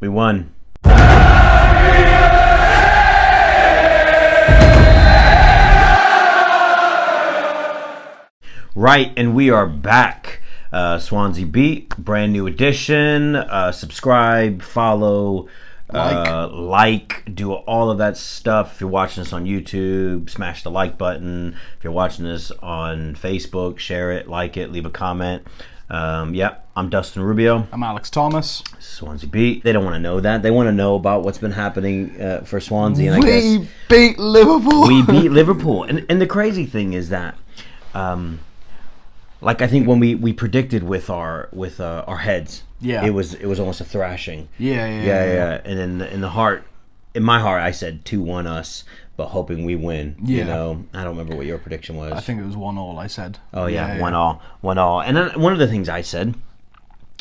We won. Right, and we are back. Swansea Beat, brand new edition. Subscribe, follow, do all of that stuff. If you're watching this on YouTube, smash the like button. If you're watching this on Facebook, share it, like it, leave a comment. I'm Dustin Rubio. I'm Alex Thomas. Swansea Beat. They don't want to know that. They want to know about what's been happening for Swansea. And We beat Liverpool. We beat Liverpool. And the crazy thing is that, I think when we predicted with our heads, it was almost a thrashing. Yeah. And in my heart, I said 2-1 us, but hoping we win. Yeah. You know, I don't remember what your prediction was. I think it was 1-1. I said. Oh yeah, 1-1. And then one of the things I said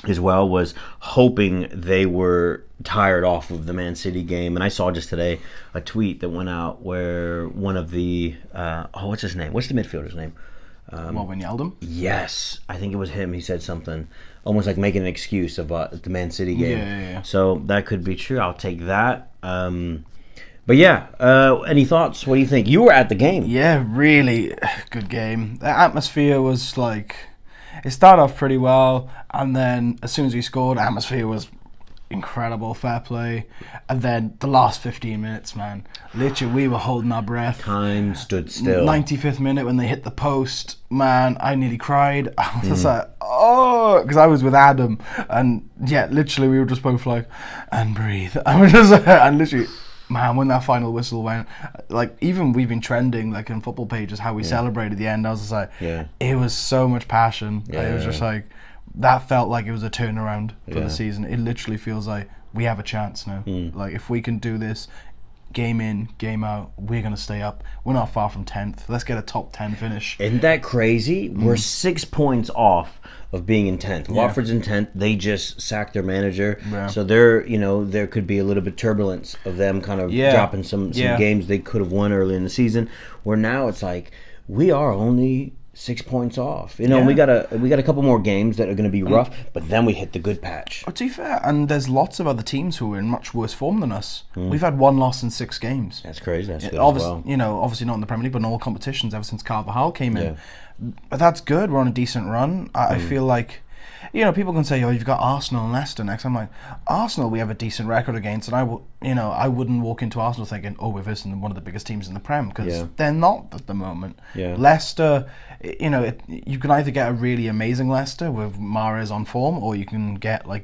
as well was hoping they were tired off of the Man City game. And I saw just today a tweet that went out where one of the what's his name? What's the midfielder's name? Wijnaldum? Yes, I think it was him. He said something almost like making an excuse about the Man City game. Yeah. So that could be true. I'll take that. But yeah, any thoughts? What do you think? You were at the game. Yeah, really good game. The atmosphere was it started off pretty well, and then as soon as we scored, the atmosphere was incredible, fair play. And then the last 15 minutes, man, literally we were holding our breath. Time stood still. 95th minute when they hit the post, man, I nearly cried. I was just like, oh, because I was with Adam, and yeah, literally we were just both like, and breathe. I was just and literally, man, when that final whistle went, even we've been trending in football pages how we celebrated the end. I was just like, it was so much passion. It was just that felt like it was a turnaround for the season. It literally feels like we have a chance now. If we can do this, game in, game out, we're going to stay up. We're not far from 10th. Let's get a top 10 finish. Isn't that crazy? We're 6 points off of being in 10th. Watford's in 10th. They just sacked their manager. Yeah. So there could be a little bit turbulence of them kind of dropping some games they could have won early in the season. Where now it's we are only 6 points off. We got a couple more games that are going to be rough, but then we hit the good patch. To be fair, and there's lots of other teams who are in much worse form than us. We've had 1 loss in 6 games. That's crazy. That's good obviously, as well. Obviously not in the Premier League, but in all competitions ever since Carvajal came in. But that's good. We're on a decent run. I feel like, people can say, "Oh, you've got Arsenal and Leicester next." I'm like, Arsenal, we have a decent record against, and I wouldn't walk into Arsenal thinking, "Oh, we're versing one of the biggest teams in the Prem," because they're not at the moment. Leicester, you can either get a really amazing Leicester with Mahrez on form, or you can get a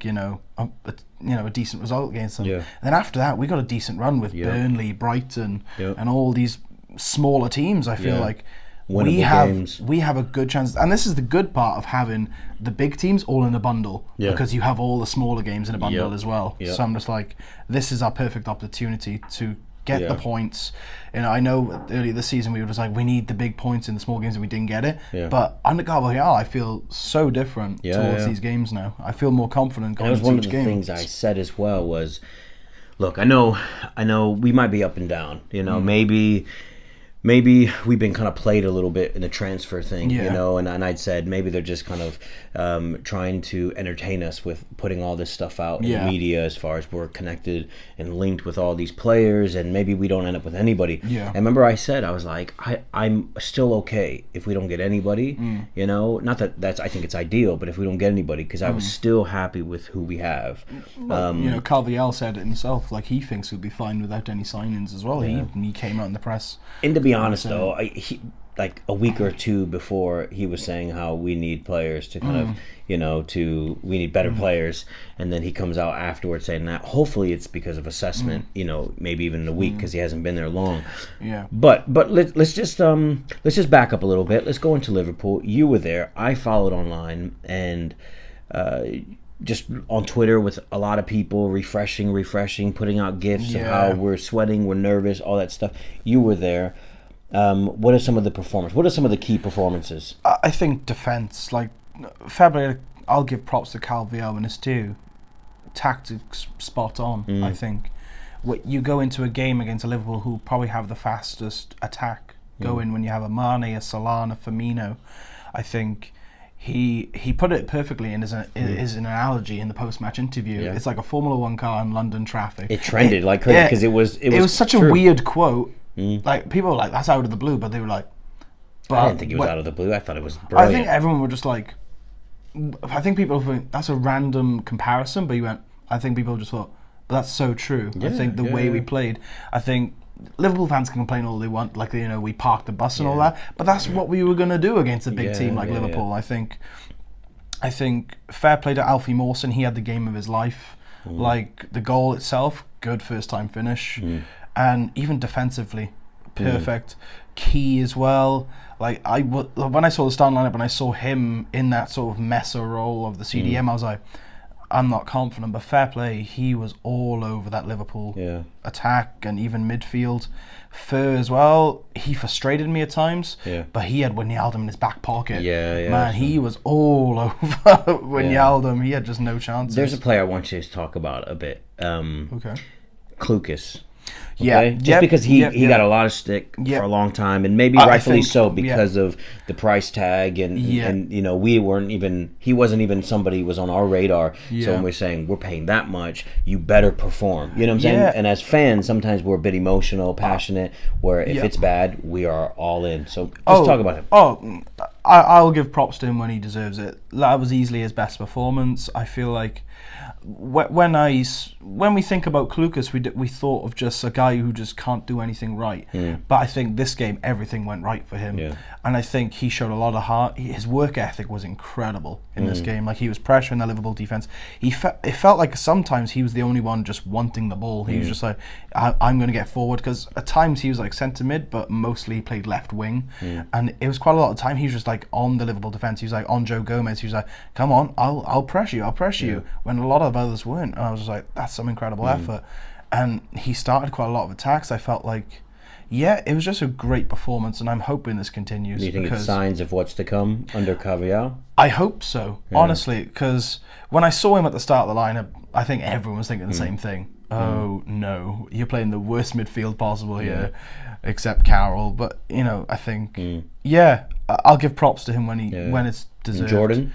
decent result against them. And then after that, we got a decent run with Burnley, Brighton, and all these smaller teams. I feel like. We have a good chance, and this is the good part of having the big teams all in a bundle, because you have all the smaller games in a bundle as well. So I'm just like, this is our perfect opportunity to get the points. I know earlier this season we were just like, we need the big points in the small games, and we didn't get it. But under Carvajal, I feel so different towards these games now. I feel more confident going into each game. One of the things I said as well was, look, I know we might be up and down. Maybe we've been kind of played a little bit in the transfer thing, and I'd said maybe they're just kind of trying to entertain us with putting all this stuff out in the media as far as we're connected and linked with all these players, and maybe we don't end up with anybody. I remember I said, I was like, I'm still okay if we don't get anybody, not that I think it's ideal, but if we don't get anybody, because I was still happy with who we have. Carvajal said it himself, he thinks he'll be fine without any signings as well. He came out in the press. And to be honest, though, a week or two before, he was saying how we need players to kind of, we need better players, and then he comes out afterwards saying that hopefully it's because of assessment, maybe even in a week because he hasn't been there long. But let's just back up a little bit. Let's go into Liverpool. You were there. I followed online and. Just on Twitter with a lot of people refreshing, putting out gifs of how we're sweating, we're nervous, all that stuff. You were there. What are some of the performances? What are some of the key performances? I think defence, February, I'll give props to Carvajal and his due. Tactics spot on, I think. You go into a game against Liverpool who probably have the fastest attack going when you have a Mane, a Salah, a Firmino. I think he put it perfectly in his analogy in the post-match interview. Yeah. It's like a Formula One car in London traffic. It trended like crazy because it was such true. a weird quote. Like, people were like, that's out of the blue, but they were like, I didn't think it was out of the blue. I thought it was brilliant. I think everyone were just like, I think people think that's a random comparison, but I think people just thought, but that's so true. I think the way we played, I think Liverpool fans can complain all they want, like, we parked the bus and all that, but that's what we were going to do against a big team like Liverpool. I think fair play to Alfie Mawson. He had the game of his life. Like, the goal itself, good first time finish, and even defensively, perfect. Key as well. Like, when I saw the starting lineup and I saw him in that sort of messer role of the CDM, I was like, I'm not confident, but fair play. He was all over that Liverpool attack and even midfield. Fur as well. He frustrated me at times, but he had Wijnaldum in his back pocket. Man, he was all over Wijnaldum. He had just no chances. There's a player I want you to talk about a bit. Okay. Klukas. Yeah, just because he got a lot of stick for a long time, and maybe rightfully so because of the price tag, and he wasn't even somebody who was on our radar. So when we're saying we're paying that much, you better perform. You know what I'm saying? And as fans, sometimes we're a bit emotional, passionate. Where if it's bad, we are all in. So just talk about him. I'll give props to him when he deserves it. That was easily his best performance. I feel like when we think about Klukas, we thought of just a guy who just can't do anything right. But I think this game, everything went right for him, and I think he showed a lot of heart. His work ethic was incredible in this game. Like, he was pressuring the Liverpool defense. It felt like sometimes he was the only one just wanting the ball. He was just like, I'm going to get forward, because at times he was like centre mid, but mostly he played left wing, and it was quite a lot of time he was just like on the Liverpool defense. He was like on Joe Gomez. He was like, come on, I'll press you, when a lot of others weren't. And I was just like, that's some incredible effort. And he started quite a lot of attacks. I felt like, it was just a great performance, and I'm hoping this continues. Do you think it's signs of what's to come under Carvalhal? I hope so, honestly, because when I saw him at the start of the lineup, I think everyone was thinking the same thing. Oh no, you're playing the worst midfield possible here, except Carroll. But I think I'll give props to him when it's deserved. And Jordan.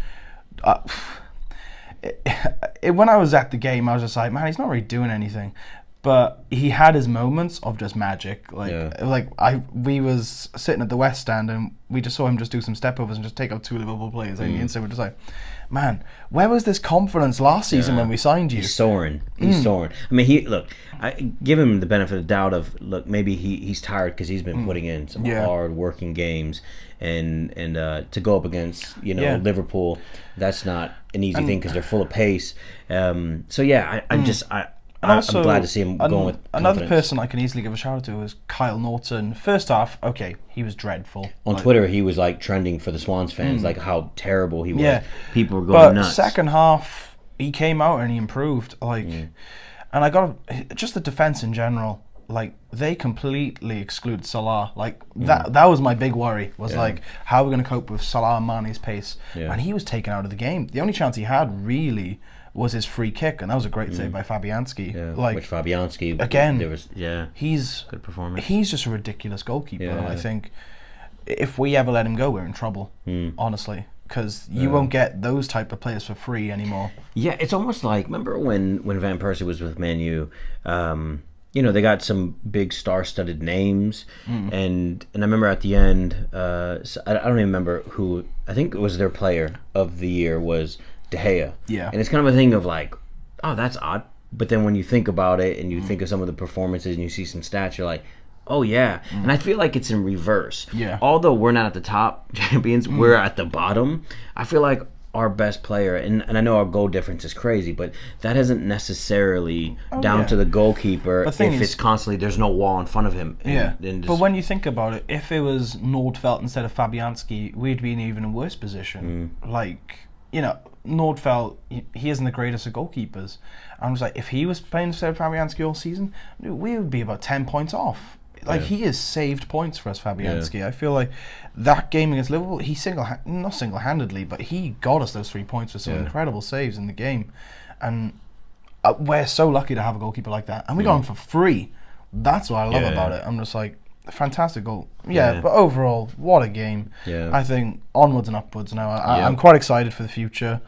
When I was at the game, I was just like, man, he's not really doing anything, but he had his moments of just magic. We was sitting at the West Stand, and we just saw him just do some step overs and just take out two Liverpool players, and the instant we're just like, man, where was this confidence last season when we signed you? He's soaring. I mean, I give him the benefit of the doubt of, maybe he's tired because he's been putting in some hard working games, and to go up against Liverpool, that's not an easy thing because they're full of pace. I'm glad to see him going with confidence. Another person I can easily give a shout out to is Kyle Norton. First off, he was dreadful. On Twitter, he was trending for the Swans fans, how terrible he was. Yeah. People were going nuts. But second half, he came out and he improved. And I got just the defense in general. They completely excluded Salah. That was my big worry. How are we going to cope with Salah and Mane's pace? And he was taken out of the game. The only chance he had really was his free kick, and that was a great save by Fabianski. Which Fabianski again, there was he's good performance. He's just a ridiculous goalkeeper. I think if we ever let him go, we're in trouble. Honestly, because you won't get those type of players for free anymore. Yeah, it's almost like, remember when Van Persie was with Man U. They got some big star-studded names, and I remember at the end, I don't even remember who. I think it was their player of the year was De Gea. Yeah. And it's kind of a thing of oh, that's odd. But then when you think about it and you think of some of the performances and you see some stats, you're like, oh yeah. And I feel like it's in reverse. Yeah. Although we're not at the top champions, we're at the bottom. I feel like our best player, and I know our goal difference is crazy, but that isn't necessarily down to the goalkeeper if it's constantly, there's no wall in front of him. But when you think about it, if it was Nordfeldt instead of Fabianski, we'd be in an even worse position. Nordfeldt, he isn't the greatest of goalkeepers. I was like, if he was playing instead of Fabianski all season, we would be about 10 points off. He has saved points for us, Fabianski. I feel like that game against Liverpool, he not single-handedly, but he got us those 3 points with some incredible saves in the game. And we're so lucky to have a goalkeeper like that. And we got him for free. That's what I love about it. I'm just like, fantastic goal. Yeah, Yeah. but overall, what a game. Yeah. I think onwards and upwards now. Yeah. I'm quite excited for the future.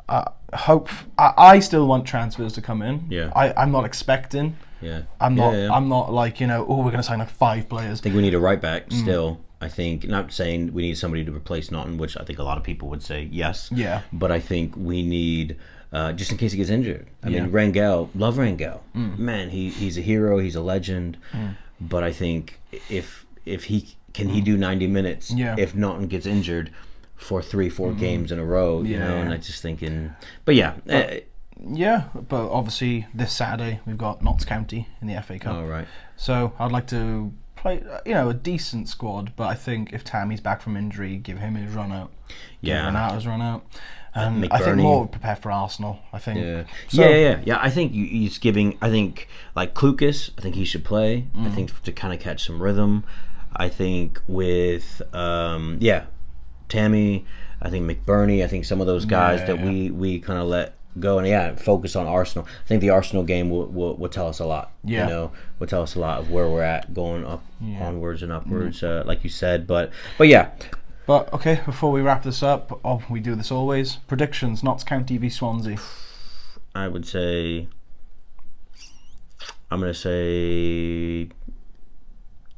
I still want transfers to come in. Yeah. I'm not expecting. Yeah. I'm not. Yeah. I'm not like, we're going to sign like 5 players. I think we need a right back still. I think, not saying we need somebody to replace Naughton, which I think a lot of people would say yes. Yeah. But I think we need, just in case he gets injured. I Yeah. mean, Rangel, love Rangel. Man, he's a hero. He's a legend. But I think if he can he do 90 minutes Yeah. if Naughton gets injured for 3-4 games in a row, you know, Yeah. and I just thinking, but yeah. Yeah, but obviously this Saturday we've got Notts County in the FA Cup. All right. So I'd like to play, a decent squad. But I think if Tammy's back from injury, give him his run out. Yeah. Give Renato's run out. And I think McBurney. more prepare for Arsenal. I think. Yeah, So, yeah. I think he's giving. I think like Klukas, I think he should play. I think to kind of catch some rhythm. I think with Tammy. I think McBurney. I think some of those guys that we kind of let go and focus on Arsenal. I think the Arsenal game will tell us a lot. Yeah. You know, will tell us a lot of where we're at, going up, onwards and upwards, like you said. But yeah. But okay, before we wrap this up, we do this always. Predictions: Notts County v Swansea. I would say. I'm gonna say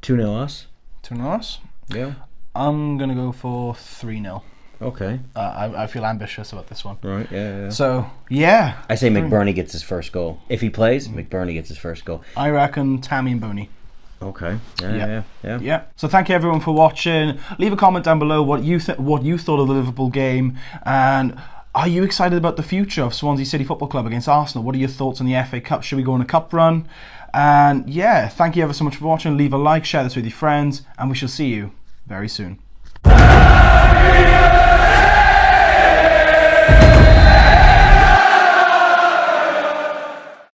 2-0 us. 2-0 us. Yeah. I'm gonna go for 3-0. Okay. I feel ambitious about this one. Right. Yeah. So yeah, I say McBurney gets his first goal. If he plays, McBurney gets his first goal. I reckon Tammy and Boney. Okay. Yeah. Yeah. So thank you everyone for watching. Leave a comment down below what you thought of the Liverpool game, and are you excited about the future of Swansea City Football Club against Arsenal? What are your thoughts on the FA Cup? Should we go on a cup run? And yeah, thank you ever so much for watching. Leave a like, share this with your friends, and we shall see you very soon.